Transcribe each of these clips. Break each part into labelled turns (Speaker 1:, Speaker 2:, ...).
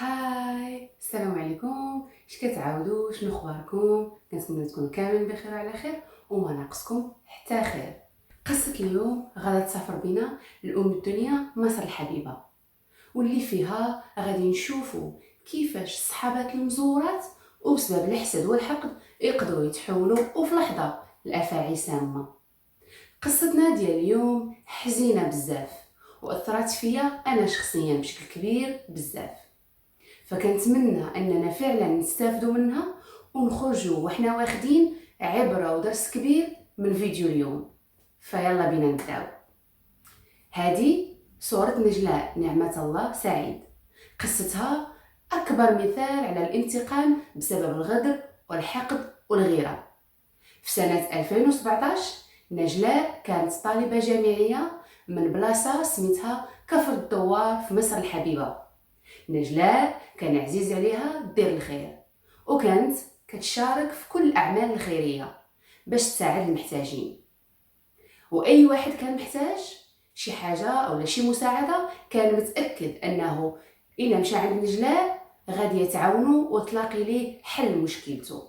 Speaker 1: هاي السلام عليكم. اش كتعاودوا؟ شنو اخباركم؟ كنتمنى تكونوا كاملين بخير وعلى خير وما ناقصكم حتى خير. قصه اليوم غادا تسافر بينا لأم الدنيا مصر الحبيبه، واللي فيها غادي نشوفوا كيفاش الصحابات المزورات وبسبب الحسد والحقد يقدروا يتحولوا وفي لحظه لافاعي سامه. قصتنا ديال اليوم حزينه بزاف واثرت فيا انا شخصيا بشكل كبير بزاف، فكنتمنى اننا فعلا نستافدوا منها ونخرجوا وحنا واخدين عبره ودرس كبير من فيديو اليوم. فيلا بينا نبداو. هذه صورة نجلاء نعمة الله سعيد. قصتها أكبر مثال على الانتقام بسبب الغدر والحقد والغيرة. في سنة 2017 نجلاء كانت طالبة جامعية من بلاصة سميتها كفر الدوار في مصر الحبيبة. نجلاء كان عزيز عليها دير الخير، وكانت كتشارك في كل الأعمال الخيرية باش تساعد المحتاجين، وأي واحد كان محتاج شي حاجة أو شي مساعدة كان متأكد أنه إلا مشى عند نجلاء غادي يتعاونوا وتلاقي ليه حل مشكلته.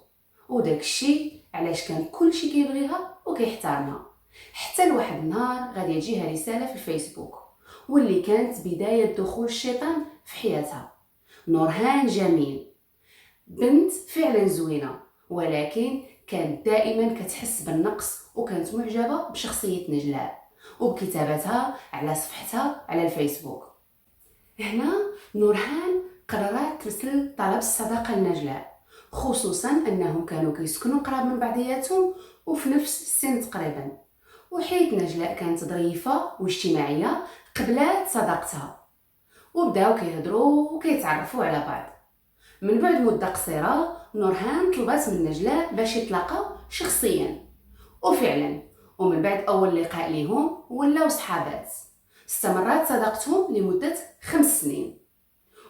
Speaker 1: وداك الشيء علاش كان كل شي كيبغيها وكيحترمها، حتى لواحد النهار غادي يجيها رسالة في الفيسبوك واللي كانت بداية دخول الشيطان في حياتها. نورهان جميل، بنت فعلا زوينة، ولكن كانت دائما كتحس بالنقص وكانت معجبة بشخصية نجلاء وبكتابتها على صفحتها على الفيسبوك. هنا نورهان قررت ترسل طلب الصداقة لنجلاء، خصوصا أنهم كانوا كيسكنوا قراب من بعضياتهم وفي نفس السن تقريبا، وحيث نجلاء كانت ظريفة واجتماعية قبلات صداقتها، وبداو كيهضروا وكيتعرفوا على بعض. من بعد مدة قصيرة نورهان طلبت من نجلاء باش يتلاقاو شخصيا، وفعلا ومن بعد أول لقاء ليهم ولاو صحابات. استمرت صداقتهم لمدة 5 سنين،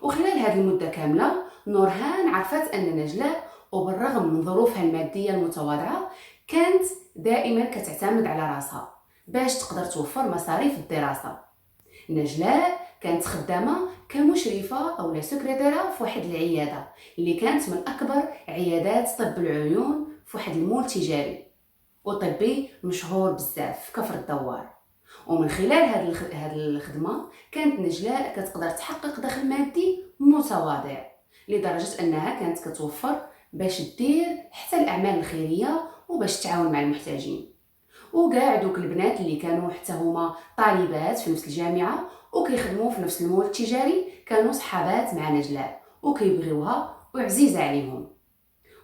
Speaker 1: وخلال هذه المدة كاملة نورهان عرفت أن نجلاء وبالرغم من ظروفها المادية المتواضعة كانت دائما كتعتمد على راسها باش تقدر توفر مصاريف الدراسة. نجلاء كانت خدامة كمشرفة أو سكرتيرة في واحد العيادة اللي كانت من أكبر عيادات طب العيون في واحد المول تجاري وطبي مشهور بزاف في كفر الدوار. ومن خلال هذه الخدمة كانت نجلاء كتقدر تحقق دخل مادي متواضع لدرجة أنها كانت كتوفر باش دير حتى الأعمال الخيرية وباش تعاون مع المحتاجين. وكاع دوك البنات اللي كانوا حتى هما طالبات في نفس الجامعة وكيخدموا في نفس المول التجاري كانوا صحابات مع نجلاء وكيبغيوها وعزيزة عليهم،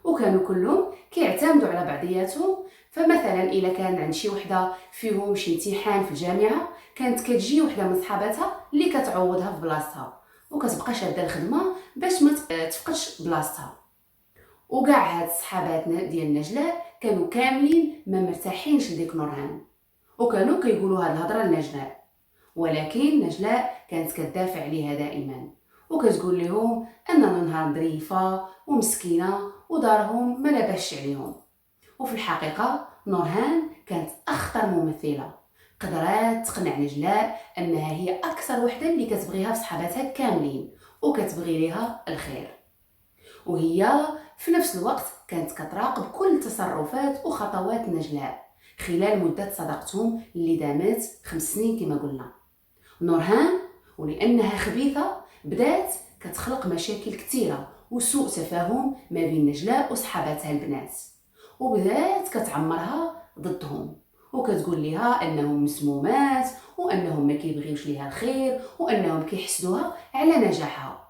Speaker 1: وكانوا كلهم كيعتمدوا على بعضياتهم. فمثلا الا كان عند شي وحده فيهم شي امتحان في الجامعه كانت كتجي وحده من صحاباتها اللي كتعوضها في بلاصتها وكتبقى شاده الخدمه باش ما تفقدش بلاصتها. وكاع هاد الصحابات ديال نجلاء كانوا كاملين ما مرتاحينش لديك نورهان وكانوا كيقولوا هاد الهضره لنجلاء، ولكن نجلاء كانت كتدافع عليها دائما وكتقول لهم اننا نهار ظريفه ومسكينه ودارهم ما لاباش عليهم. وفي الحقيقه نورهان كانت اخطر ممثله، قدرات تقنع نجلاء انها هي اكثر وحده اللي كتبغيها في صحاباتها كاملين وكتبغي ليها الخير، وهي في نفس الوقت كانت كتراقب كل تصرفات وخطوات نجلاء خلال مدة صداقتهم اللي دامت 5 سنين كما قلنا. نورهان ولأنها خبيثة بدات كتخلق مشاكل كثيرة وسوء تفاهم ما بين نجلاء وصحاباتها البنات، وبدات كتعمرها ضدهم وكتقول لها انهم مسمومات وانهم ما كيبغيوش ليها الخير وانهم كيحسدوها على نجاحها.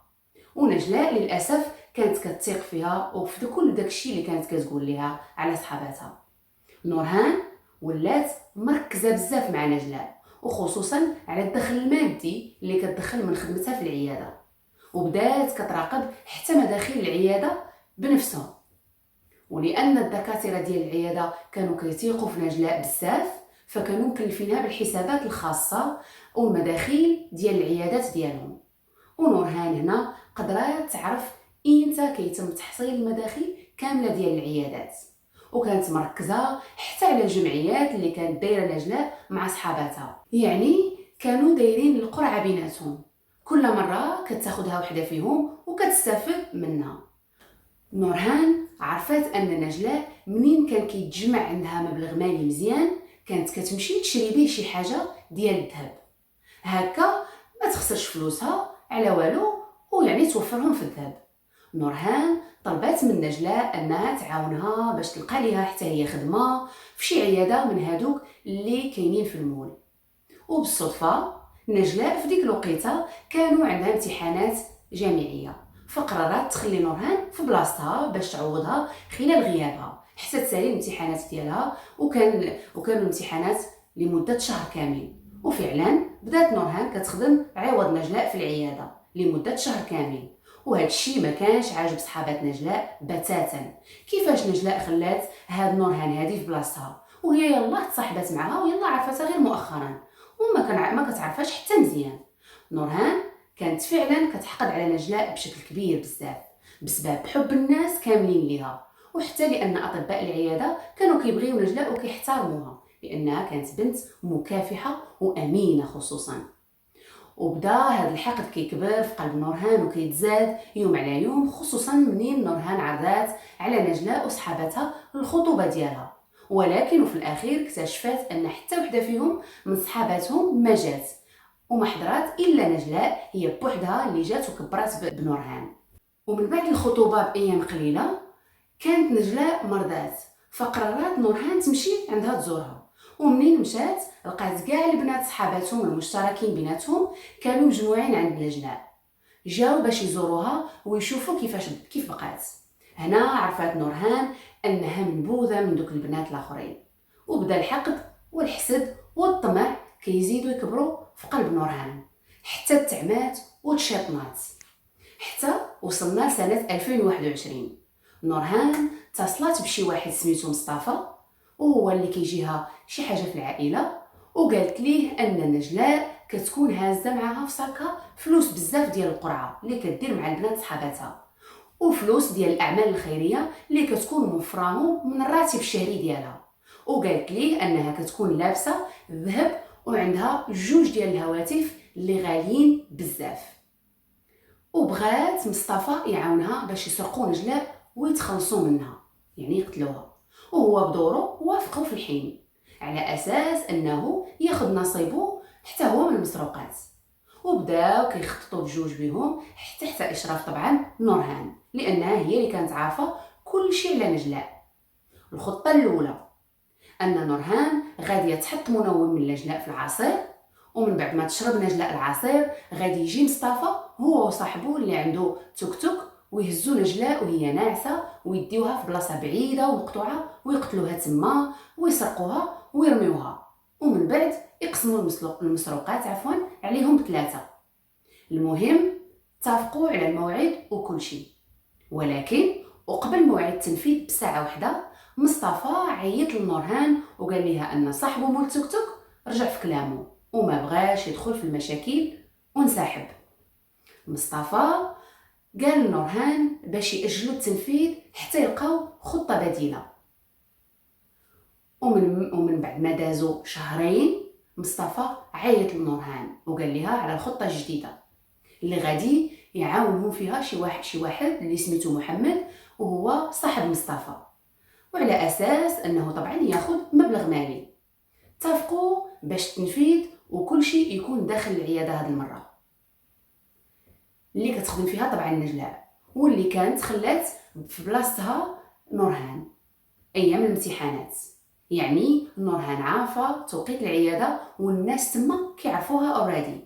Speaker 1: ونجلاء للاسف كانت كتثق فيها وفي كل داكشي اللي كانت كتقول لها على صحاباتها. نورهان ولات مركزه بزاف مع نجلاء وخصوصا على الدخل المادي اللي كتدخل من خدمتها في العياده، وبدات كتراقب حتى مداخيل العياده بنفسها. ولان الدكاتره ديال العياده كانوا كيثيقوا في نجلاء بزاف فكانوا مكلفينها بالحسابات الخاصه والمداخيل ديال العيادات ديالهم. ونورهان هنا قدرات تعرف ايمتى كيتم تحصيل المداخيل كامله ديال العيادات، وكانت مركزه حتى على الجمعيات اللي كانت دايره نجلاء مع صحاباتها، يعني كانوا دايرين القرعه بيناتهم كل مرة كتاخدها وحدة فيهم وكتستافد منها. نورهان عرفت أن نجلاء منين كان كيتجمع عندها مبلغ مالي مزيان كانت كتمشي تشري به شي حاجة ديال الذهب، هكا ما تخسرش فلوسها على والو ويعني توفرهم في الذهب. نورهان طلبات من نجلاء أنها تعاونها باش تلقى ليها حتى هي خدمة في شي عيادة من هادوك اللي كاينين في المول. وبالصدفة نجلاء في ديك الوقيته كانوا عندها امتحانات جامعية، فقررت تخلي نورهان في بلاصتها باش تعوضها خلال غيابها حتى تسالي الامتحانات ديالها. وكانوا الامتحانات لمدة شهر كامل، وفعلا بدات نورهان كتخدم عوض نجلاء في العيادة لمدة شهر كامل. وهذا الشيء ما كانش عاجب صحابات نجلاء بتاتا. كيفاش نجلاء خلات هاد نورهان هذه في بلاصتها وهي يلا تصاحبات معها ويلا عرفتها غير مؤخرا ما كتعرفاش حتى مزيان. نورهان كانت فعلا كتحقد على نجلاء بشكل كبير بزاف بسبب حب الناس كاملين ليها، وحتى لان اطباء العياده كانوا كيبغيو نجلاء وكيحترموها لانها كانت بنت مكافحه وامينه خصوصا. وبدا هذا الحقد كيكبر في قلب نورهان وكيتزاد يوم على يوم، خصوصا منين نورهان عرضات على نجلاء وصحابتها الخطوبه ديالها. ولكن في الاخير اكتشفت ان حتى وحده فيهم من صحاباتهم ما جات وما حضرات الا نجلاء هي بوحدها اللي جات وكبرات بنورهان. ومن بعد الخطوبه بايام قليله كانت نجلاء مرضات، فقررت نورهان تمشي عندها تزورها. ومنين مشات لقات كاع البنات صحاباتهم المشتركين بيناتهم كانوا مجموعين عند نجلاء، جاو باش يزوروها ويشوفوا كيف بقات. هنا عرفت نورهان انها منبوذه من دوك البنات الاخرين، وبدا الحقد والحسد والطمع كيزيدوا يكبروا في قلب نورهان حتى تعمات وتشاطنات. حتى وصلنا لسنه 2021. نورهان اتصلت بشي واحد سميتو مصطفى وهو اللي كيجيها شي حاجه في العائله، وقالت ليه ان نجلاء كتكون هازه معاها في صاكها فلوس بزاف ديال القرعه اللي كدير مع البنات صحاباتها، وفلوس ديال الاعمال الخيريه اللي كتكون موفراهم من الراتب الشهري ديالها. وقالت ليه انها كتكون لابسه ذهب وعندها جوج ديال الهواتف اللي غاليين بزاف. وبغات مصطفى يعاونها باش يسرقوا نجلاء ويتخلصوا منها يعني يقتلوها، وهو بدوره وافقوا في الحين على اساس انه ياخذ نصيبه حتى هو من المسروقات. وبداو كيخططوا بجوج بهم حتى تحت اشراف طبعا نورهان لانها هي اللي كانت عارفه كل شيء على نجلاء. الخطه الاولى ان نورهان غاديه تحط منوم من نجلاء في العصير، ومن بعد ما تشرب نجلاء العصير غادي يجي مصطفى هو وصاحبه اللي عنده توك توك ويهزوا نجلاء وهي ناعسه ويديوها في بلاصه بعيده ومقطوعه ويقتلوها تما ويسرقوها ويرميوها، ومن بعد يقسموا المسروقات عليهم بثلاثه. المهم اتفقوا على الموعد وكل شيء، ولكن وقبل موعد التنفيذ بساعه واحده مصطفى عيط لنورهان وقال لها ان صاحبه مول توك توك رجع في كلامه وما بغاش يدخل في المشاكل وانسحب. مصطفى قال لنورهان باش يأجلوا التنفيذ حتى يلقاو خطة بديلة. ومن بعد ما دازوا شهرين مصطفى عيط لنورهان وقال لها على الخطة الجديدة اللي غادي يعاونهم فيها شي واحد اللي سميتو محمد وهو صاحب مصطفى، وعلى أساس أنه طبعا ياخذ مبلغ مالي. اتفقوا باش التنفيذ وكل شيء يكون داخل العيادة هذه المرة اللي كتخدم فيها طبعا نجلاء، واللي كانت خلات في بلاصتها نورهان ايام الامتحانات. يعني نورهان عارفه توقيت العياده والناس تما كيعرفوها اوريدي،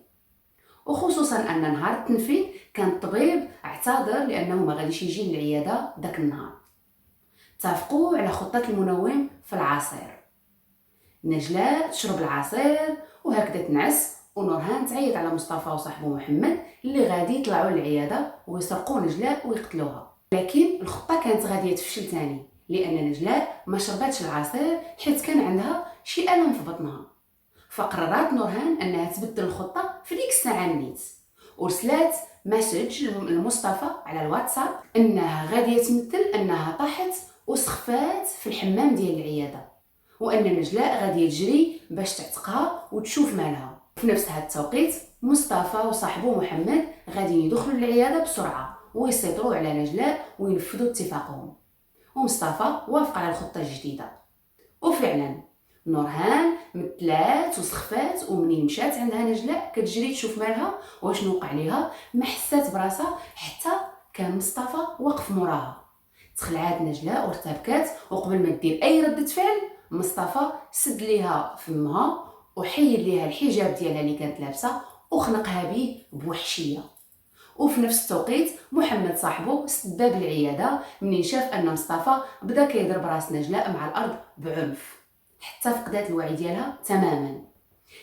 Speaker 1: وخصوصا ان نهار التنفيذ كان الطبيب اعتذر لانه ما غاديش يجي للعياده داك النهار. اتفقوا على خطه المنوم في العصير. نجلاء تشرب العصير وهكذا تنعس، ونورهان تعيط على مصطفى وصاحبه محمد اللي غادي يطلعوا للعياده ويسرقوا نجلاء ويقتلوها. لكن الخطه كانت غاديه تفشل ثاني لان نجلاء ما شربتش العصير حيت كان عندها شي الم في بطنها. فقررت نورهان انها تبدل الخطه في ديك الساعه نيت، ورسلات مسج لمصطفى على الواتساب انها غاديه تمثل انها طاحت وسخفات في الحمام ديال العياده، وان نجلاء غاديه تجري باش تعتقها وتشوف مالها. في نفس هذا التوقيت مصطفى وصاحبه محمد غادي يدخلوا للعياده بسرعه ويسيطروا على نجلاء وينفذوا اتفاقهم. ومصطفى وافق على الخطه الجديده. وفعلا نورهان مثلات وسخفات، ومنين مشات عندها نجلاء كتجري تشوف مالها واشنو وقع ليها، ما حسات براسها حتى كان مصطفى واقف موراها. تخلعات نجلاء وارتبكات، وقبل ما دير اي ردة فعل مصطفى سد ليها فمها وحيد ليها الحجاب ديالها اللي كانت لابسه وخنقها به بوحشيه. وفي نفس التوقيت محمد صاحبه سد باب العياده منين شاف ان مصطفى بدا كيضرب راس نجلاء مع الارض بعنف حتى فقدات الوعي ديالها تماما.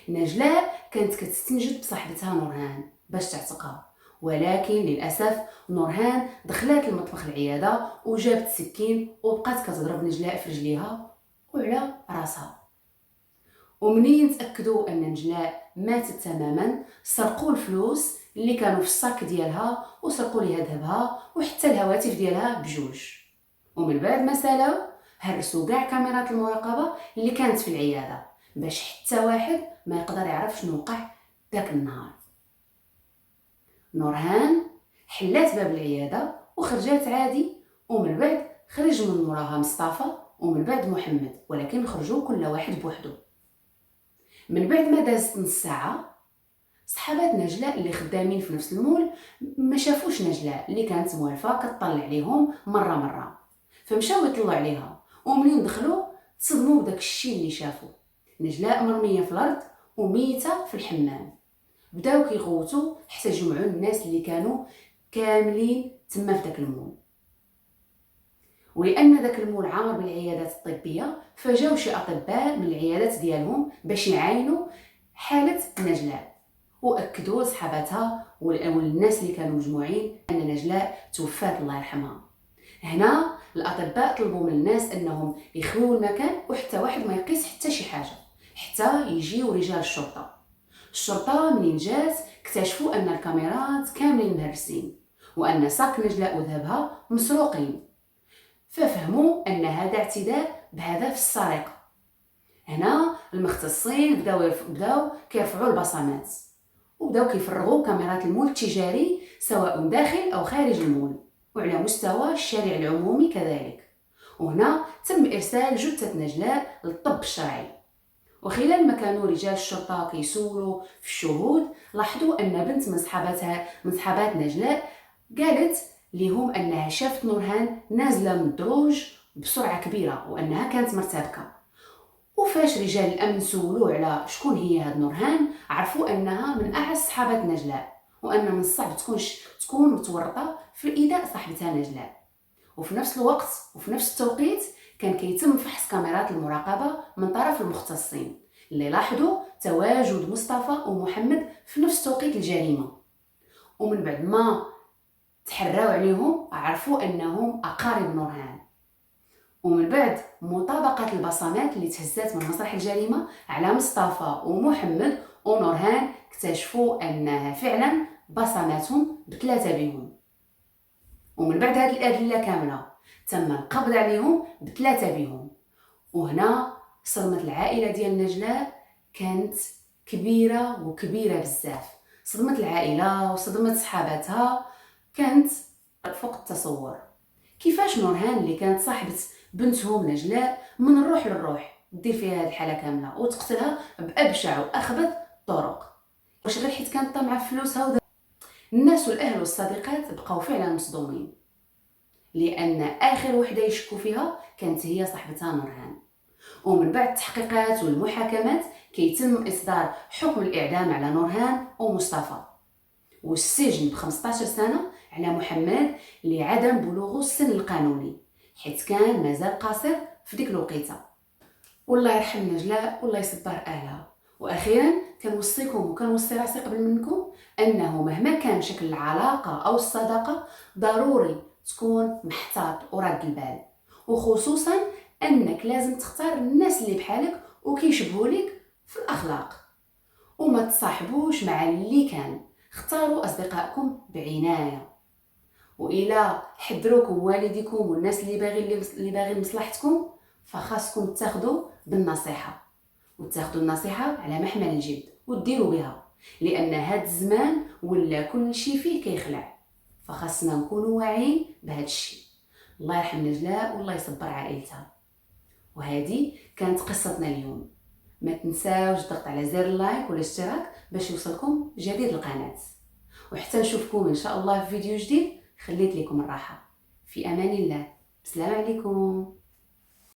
Speaker 1: نجلاء كانت كتستنجد بصاحبتها نورهان باش تعتقها، ولكن للاسف نورهان دخلات المطبخ العياده وجابت سكين وبقات كتضرب نجلاء في رجليها وعلى راسها. ومنين تاكدوا ان نجلاء ماتت تماما سرقوا الفلوس اللي كانوا في الصاك ديالها وسرقوا ليها ذهبها وحتى الهواتف ديالها بجوج. ومن بعد ما سالاو هرسوا كاع كاميرات المراقبه اللي كانت في العياده باش حتى واحد ما يقدر يعرف شنو وقع داك النهار. نورهان حلات باب العياده وخرجات عادي، ومن بعد خرج من موراها مصطفى ومن بعد محمد، ولكن خرجوا كل واحد بوحده. من بعد ما دازت نص ساعه صحابات نجلاء اللي خدامين في نفس المول ما شافوش نجلاء اللي كانت موالفه كتطلع عليهم مره، فمشاو يطلعوا عليها. ومنين دخلوا تصدموا بداك الشيء اللي شافوا، نجلاء مرميه في الارض وميته في الحمام. بداو كيغوتوا حتى جمعوا الناس اللي كانوا كاملين تما في داك المول. ولان داك المول عامر بالعيادات الطبيه فجاو شي اطباء من العيادات ديالهم باش يعاينوا حاله نجلاء، واكدوا صحاباتها والناس اللي كانوا مجموعين ان نجلاء توفات الله يرحمها. هنا الاطباء طلبوا من الناس انهم يخويوا المكان وحتى واحد ما يقيس حتى شي حاجه حتى يجيو رجال الشرطه منين جات اكتشفوا ان الكاميرات كاملين مهرسين وان ساك نجلاء وذهبها مسروقين، ففهموا ان هذا اعتداء بهدف السرقه. هنا المختصين بداو كيرفعوا البصمات وبداو كيفرغوا كاميرات المول التجاري سواء داخل او خارج المول وعلى مستوى الشارع العمومي كذلك. وهنا تم ارسال جثه نجلاء للطب الشرعي. وخلال ما كانوا رجال الشرطه كيسولوا في الشهود لاحظوا ان بنت من صحابات نجلاء قالت لهم انها شافت نورهان نازله من الدروج بسرعه كبيره وانها كانت مرتبكه. وفاش رجال الامن سولوا على شكون هي هاد نورهان عرفوا انها من اعز صحابات نجلاء وان من الصعب تكون متورطه في ايذاء صاحبتها نجلاء. وفي نفس الوقت وفي نفس التوقيت كان كيتم فحص كاميرات المراقبه من طرف المختصين اللي لاحظوا تواجد مصطفى ومحمد في نفس توقيت الجريمه. ومن بعد ما تحراو عليهم عرفوا انهم اقارب نورهان. ومن بعد مطابقه البصمات اللي تهزات من مسرح الجريمه على مصطفى ومحمد ونورهان اكتشفوا انها فعلا بصماتهم بثلاثه بهم. ومن بعد هذه الادله كامله تم القبض عليهم بثلاثه بهم. وهنا صدمه العائله ديال نجلاء كانت كبيره بزاف. صدمه العائله وصدمه صحاباتها كانت فوق التصور. كيفاش نورهان اللي كانت صاحبه بنتهم نجلاء من الروح للروح دير فيها هذه الحاله كامله وتقتلها بابشع واخبث الطرق واش غير حيت كانت طامعه في فلوسها؟ الناس والاهل والصديقات بقاو فعلا مصدومين، لان اخر وحده يشكوا فيها كانت هي صاحبتها نورهان. ومن بعد التحقيقات والمحاكمات كيتم اصدار حكم الاعدام على نورهان ومصطفى والسجن ب 15 سنه على محمد لعدم بلوغ السن القانوني حيت كان مازال قاصر في ديك الوقيته. والله يرحم نجلاء والله يصبر اهلها. واخيرا كنوصيكم وكنوصي راسي قبل منكم انه مهما كان شكل العلاقه او الصداقه ضروري تكون محتاط وراد البال، وخصوصا انك لازم تختار الناس اللي بحالك وكيشبهوا لك في الاخلاق، وما تصاحبوش مع اللي كان. اختاروا اصدقائكم بعنايه، والى حذروكم والديكم والناس اللي باغي مصلحتكم فخاصكم تاخذوا بالنصيحه وتاخذوا النصيحه على محمل الجد وديروا بها، لان هاد الزمان ولا كل شيء فيه كيخلع، فخاصنا نكونوا واعيين بهذا الشيء. الله يرحم نجلاء والله يصبر عائلتها. وهذه كانت قصتنا اليوم. ما تنساوش الضغط على زر اللايك والاشتراك باش يوصلكم جديد القناة، وحتى نشوفكم ان شاء الله في فيديو جديد. خليت لكم الراحة، في امان الله، السلام عليكم.